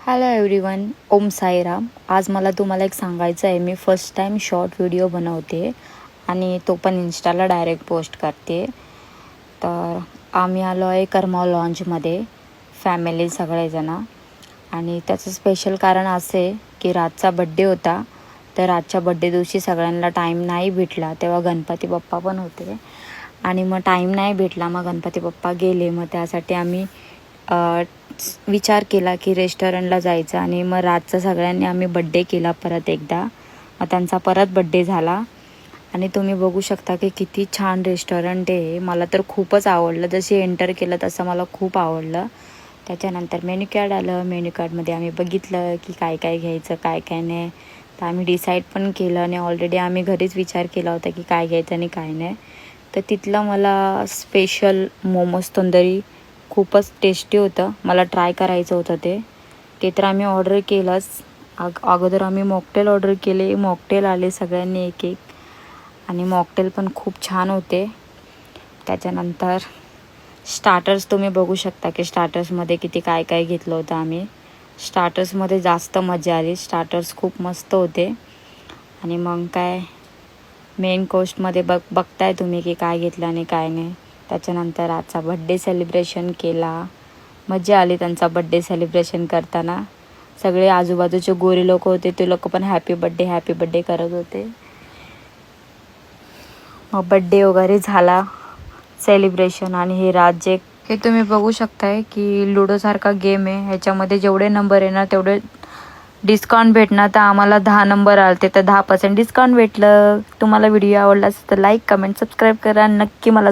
Hello everyone, Om Sairam. आज मला तुम्हाला एक सांगायचं आहे. मी फर्स्ट टाईम शॉर्ट व्हिडिओ बनवते आणि तो पण इंस्टाला डायरेक्ट पोस्ट करते. तर आम्ही आलो आहे करमाव लॉन्जमध्ये, फॅमिली सगळेजणं. आणि त्याचं स्पेशल कारण असे की रातचा बड्डे होता. तर रातच्या बड्डे दिवशी सगळ्यांना टाईम नाही भेटला. तेव्हा गणपती बाप्पा पण होते आणि मग टाईम नाही भेटला. मग गणपती बाप्पा गेले. मग त्यासाठी आम्ही विचार केला की रेस्टॉरंटला जायचं आणि मग रातचा सगळ्यांनी आम्ही बड्डे केला परत एकदा. मग त्यांचा परत बड्डे झाला आणि तुम्ही बघू शकता की किती छान रेस्टॉरंट आहे. मला तर खूपच आवडलं. जशी एंटर केलं तसं मला खूप आवडलं. त्याच्यानंतर मेन्यू कार्ड आलं. मेन्यू कार्डमध्ये आम्ही बघितलं की काय काय घ्यायचं काय काय नाही. तर आम्ही डिसाईड पण केलं आणि ऑलरेडी आम्ही घरीच विचार केला होता की काय घ्यायचं आणि काय नाही. तर तिथलं मला स्पेशल मोमोज तंदुरी खूपच टेस्टी होतं. मला ट्राय करायचं होतं ते तर आम्ही ऑर्डर केलंच. अगोदर आम्ही मॉकटेल ऑर्डर केले. मॉकटेल आले सगळ्यांनी एक एक आणि मॉकटेल पण खूप छान होते. त्याच्यानंतर स्टार्टर्स तुम्ही बघू शकता की स्टार्टर्समध्ये किती काय काय घेतलं होतं आम्ही. स्टार्टर्समध्ये जास्त मजा आली. स्टार्टर्स खूप मस्त होते. आणि मग काय मेन कोर्समध्ये बघताय तुम्ही की काय घेतलं आणि काय नाही. त्याच्यानंतर आजचा बड्डे सेलिब्रेशन केला. मजा आली त्यांचा बड्डे सेलिब्रेशन करताना. सगळे आजूबाजूचे गोरे लोक होते, ते लोक पण हॅपी बड्डे करत होते. मग बड्डे वगैरे झाला सेलिब्रेशन. आणि हे राज्य हे तुम्ही बघू शकताय की लुडोसारखा गेम आहे. ह्याच्यामध्ये जेवढे नंबर येणार तेवढे डिस्काउंट भेटणार. तर आम्हाला 10 नंबर आले तर 10% डिस्काउंट भेटलं. तुम्हाला व्हिडिओ आवडला असेल तर लाईक कमेंट सबस्क्राईब करा. नक्की मला